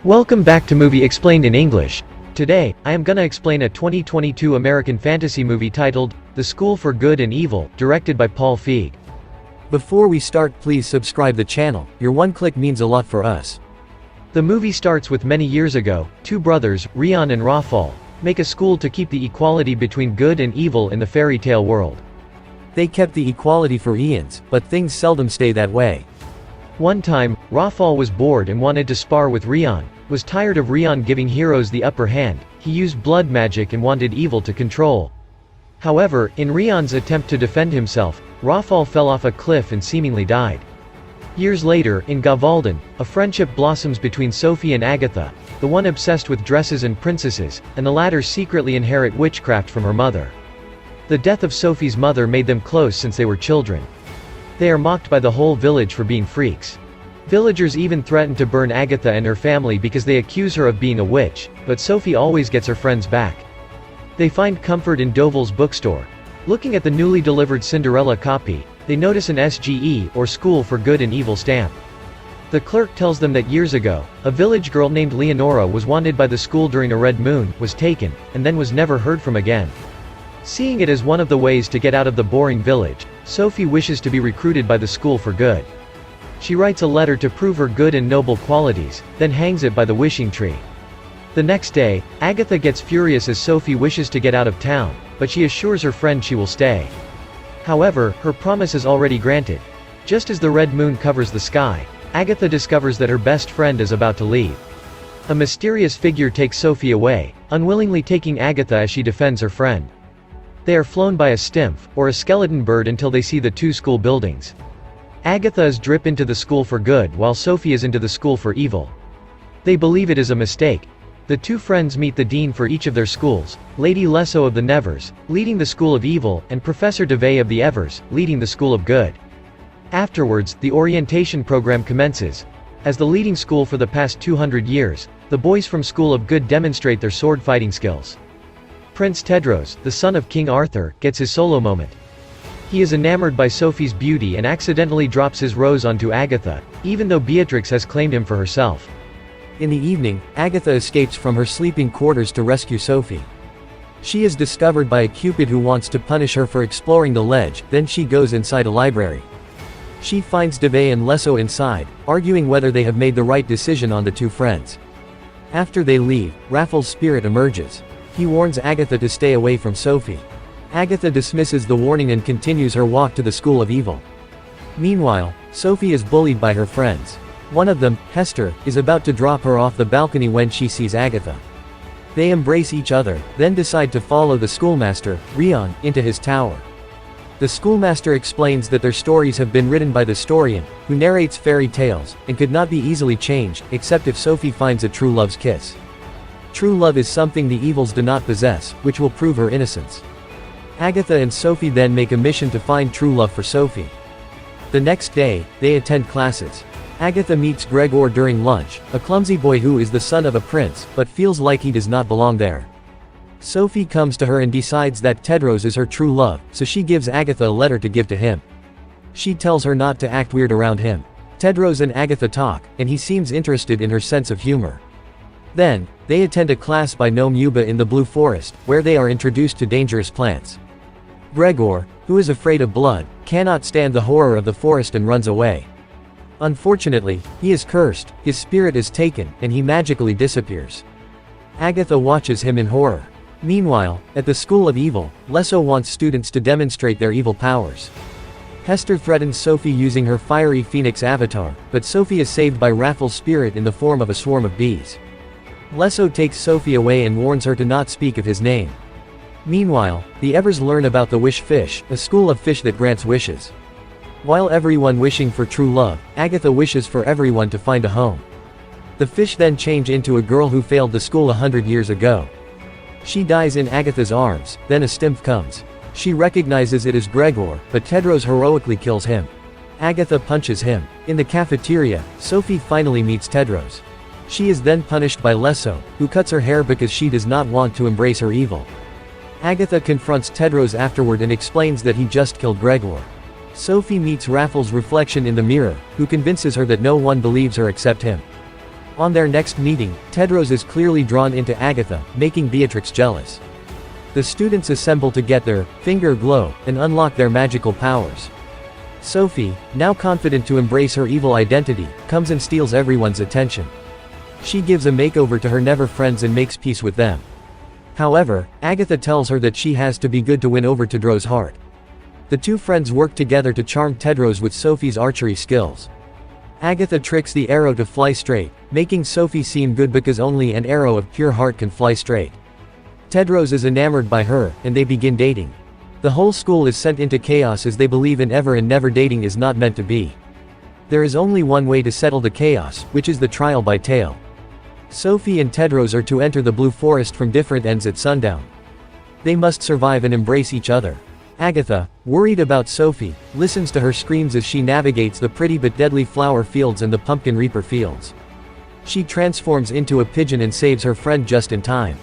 Welcome back to Movie Explained in English. Today, I am gonna explain a 2022 American fantasy movie titled, The School for Good and Evil, directed by Paul Feig. Before we start, please subscribe the channel. Your one click means a lot for us. The movie starts with many years ago, two brothers, Rian and Rafal, make a school to keep the equality between good and evil in the fairy tale world. They kept the equality for eons, but things seldom stay that way. One time, Rafal was bored and wanted to spar with Rian, was tired of Rian giving heroes the upper hand, he used blood magic and wanted evil to control. However, in Rian's attempt to defend himself, Rafal fell off a cliff and seemingly died. Years later, in Gavalden, a friendship blossoms between Sophie and Agatha, the one obsessed with dresses and princesses, and the latter secretly inherit witchcraft from her mother. The death of Sophie's mother made them close since they were children. They are mocked by the whole village for being freaks. Villagers even threaten to burn Agatha and her family because they accuse her of being a witch, but Sophie always gets her friends back. They find comfort in Dovel's bookstore. Looking at the newly delivered Cinderella copy, they notice an SGE, or School for Good and Evil stamp. The clerk tells them that years ago, a village girl named Leonora was wanted by the school during a red moon, was taken, and then was never heard from again. Seeing it as one of the ways to get out of the boring village, Sophie wishes to be recruited by the School for Good. She writes a letter to prove her good and noble qualities, then hangs it by the wishing tree. The next day, Agatha gets furious as Sophie wishes to get out of town, but she assures her friend she will stay. However, her promise is already granted. Just as the red moon covers the sky, Agatha discovers that her best friend is about to leave. A mysterious figure takes Sophie away, unwillingly taking Agatha as she defends her friend. They are flown by a stymph, or a skeleton bird, until they see the two school buildings. Agatha is dripped into the School for Good while Sophie is into the School for Evil. They believe it is a mistake. The two friends meet the dean for each of their schools, Lady Lesso of the Nevers, leading the School of Evil, and Professor DeVay of the Evers, leading the School of Good. Afterwards, the orientation program commences. As the leading school for the past 200 years, the boys from School of Good demonstrate their sword fighting skills. Prince Tedros, the son of King Arthur, gets his solo moment. He is enamored by Sophie's beauty and accidentally drops his rose onto Agatha, even though Beatrix has claimed him for herself. In the evening, Agatha escapes from her sleeping quarters to rescue Sophie. She is discovered by a Cupid who wants to punish her for exploring the ledge, then she goes inside a library. She finds DeVay and Lesso inside, arguing whether they have made the right decision on the two friends. After they leave, Rafal's spirit emerges. He warns Agatha to stay away from Sophie. Agatha dismisses the warning and continues her walk to the School of Evil. Meanwhile, Sophie is bullied by her friends. One of them, Hester, is about to drop her off the balcony when she sees Agatha. They embrace each other, then decide to follow the schoolmaster, Rian, into his tower. The schoolmaster explains that their stories have been written by the Storian, who narrates fairy tales, and could not be easily changed, except if Sophie finds a true love's kiss. True love is something the evils do not possess, which will prove her innocence. Agatha and Sophie then make a mission to find true love for Sophie. The next day, they attend classes. Agatha meets Gregor during lunch, a clumsy boy who is the son of a prince, but feels like he does not belong there. Sophie comes to her and decides that Tedros is her true love, so she gives Agatha a letter to give to him. She tells her not to act weird around him. Tedros and Agatha talk, and he seems interested in her sense of humor. Then, they attend a class by Gnome Yuba in the Blue Forest, where they are introduced to dangerous plants. Gregor, who is afraid of blood, cannot stand the horror of the forest and runs away. Unfortunately, he is cursed, his spirit is taken, and he magically disappears. Agatha watches him in horror. Meanwhile, at the School of Evil, Lesso wants students to demonstrate their evil powers. Hester threatens Sophie using her fiery phoenix avatar, but Sophie is saved by Rafal's spirit in the form of a swarm of bees. Lesso takes Sophie away and warns her to not speak of his name. Meanwhile, the Evers learn about the Wish Fish, a school of fish that grants wishes. While everyone wishing for true love, Agatha wishes for everyone to find a home. The fish then change into a girl who failed the school 100 years ago. She dies in Agatha's arms, then a stymph comes. She recognizes it as Gregor, but Tedros heroically kills him. Agatha punches him. In the cafeteria, Sophie finally meets Tedros. She is then punished by Lesso, who cuts her hair because she does not want to embrace her evil. Agatha confronts Tedros afterward and explains that he just killed Gregor. Sophie meets Rafal's reflection in the mirror, who convinces her that no one believes her except him. On their next meeting, Tedros is clearly drawn into Agatha, making Beatrix jealous. The students assemble to get their finger glow and unlock their magical powers. Sophie, now confident to embrace her evil identity, comes and steals everyone's attention. She gives a makeover to her Never friends and makes peace with them. However, Agatha tells her that she has to be good to win over Tedros' heart. The two friends work together to charm Tedros with Sophie's archery skills. Agatha tricks the arrow to fly straight, making Sophie seem good because only an arrow of pure heart can fly straight. Tedros is enamored by her, and they begin dating. The whole school is sent into chaos as they believe in ever and never dating is not meant to be. There is only one way to settle the chaos, which is the trial by tale. Sophie and Tedros are to enter the Blue Forest from different ends at sundown. They must survive and embrace each other. Agatha, worried about Sophie, listens to her screams as she navigates the pretty but deadly flower fields and the pumpkin reaper fields. She transforms into a pigeon and saves her friend just in time.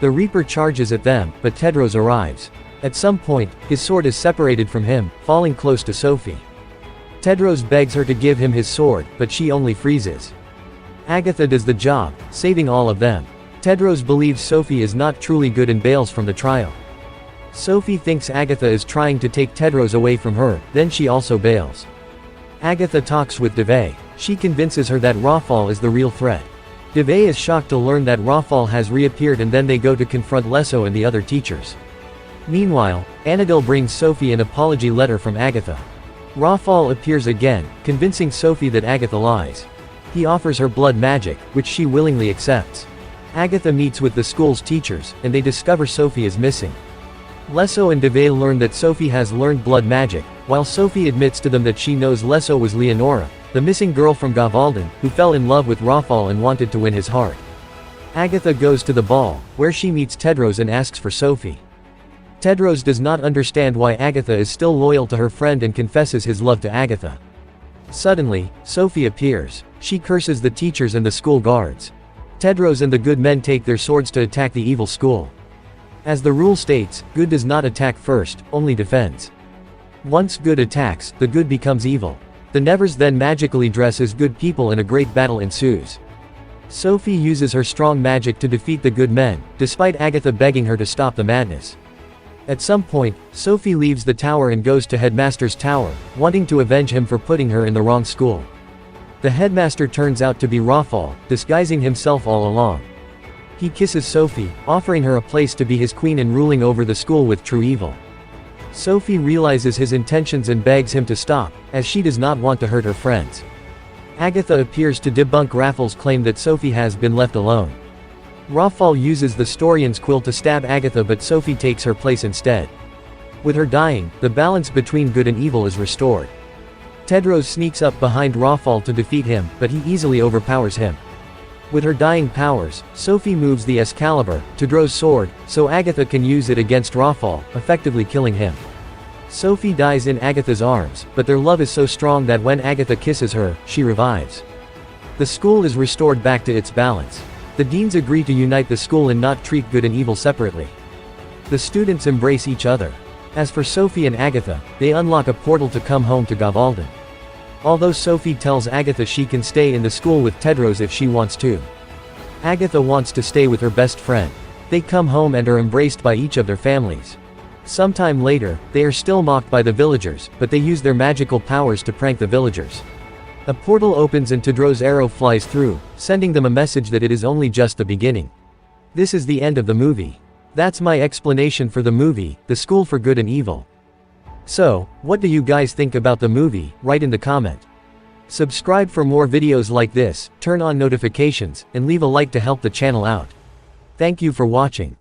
The reaper charges at them, but Tedros arrives. At some point, his sword is separated from him, falling close to Sophie. Tedros begs her to give him his sword, but she only freezes. Agatha does the job, saving all of them. Tedros believes Sophie is not truly good and bails from the trial. Sophie thinks Agatha is trying to take Tedros away from her, then she also bails. Agatha talks with Devay. She convinces her that Rafal is the real threat. Devay is shocked to learn that Rafal has reappeared and then they go to confront Lesso and the other teachers. Meanwhile, Anadil brings Sophie an apology letter from Agatha. Rafal appears again, convincing Sophie that Agatha lies. He offers her blood magic, which she willingly accepts. Agatha meets with the school's teachers, and they discover Sophie is missing. Lesso and Devay learn that Sophie has learned blood magic, while Sophie admits to them that she knows Lesso was Leonora, the missing girl from Gavalden, who fell in love with Rafal and wanted to win his heart. Agatha goes to the ball, where she meets Tedros and asks for Sophie. Tedros does not understand why Agatha is still loyal to her friend and confesses his love to Agatha. Suddenly, Sophie appears. She curses the teachers and the school guards. Tedros and the good men take their swords to attack the evil school. As the rule states, good does not attack first, only defends. Once good attacks, the good becomes evil. The Nevers then magically dress as good people and a great battle ensues. Sophie uses her strong magic to defeat the good men, despite Agatha begging her to stop the madness. At some point, Sophie leaves the tower and goes to Headmaster's tower, wanting to avenge him for putting her in the wrong school. The headmaster turns out to be Rafal, disguising himself all along. He kisses Sophie, offering her a place to be his queen and ruling over the school with true evil. Sophie realizes his intentions and begs him to stop, as she does not want to hurt her friends. Agatha appears to debunk Rafal's claim that Sophie has been left alone. Rafal uses the Storian's quill to stab Agatha, but Sophie takes her place instead. With her dying, the balance between good and evil is restored. Tedros sneaks up behind Rafal to defeat him, but he easily overpowers him. With her dying powers, Sophie moves the Excalibur, Tedros' sword, so Agatha can use it against Rafal, effectively killing him. Sophie dies in Agatha's arms, but their love is so strong that when Agatha kisses her, she revives. The school is restored back to its balance. The deans agree to unite the school and not treat good and evil separately. The students embrace each other. As for Sophie and Agatha, they unlock a portal to come home to Gavalden. Although Sophie tells Agatha she can stay in the school with Tedros if she wants to. Agatha wants to stay with her best friend. They come home and are embraced by each of their families. Sometime later, they are still mocked by the villagers, but they use their magical powers to prank the villagers. A portal opens and Tedros' arrow flies through, sending them a message that it is only just the beginning. This is the end of the movie. That's my explanation for the movie, The School for Good and Evil. So, what do you guys think about the movie? Write in the comment. Subscribe for more videos like this, turn on notifications, and leave a like to help the channel out. Thank you for watching.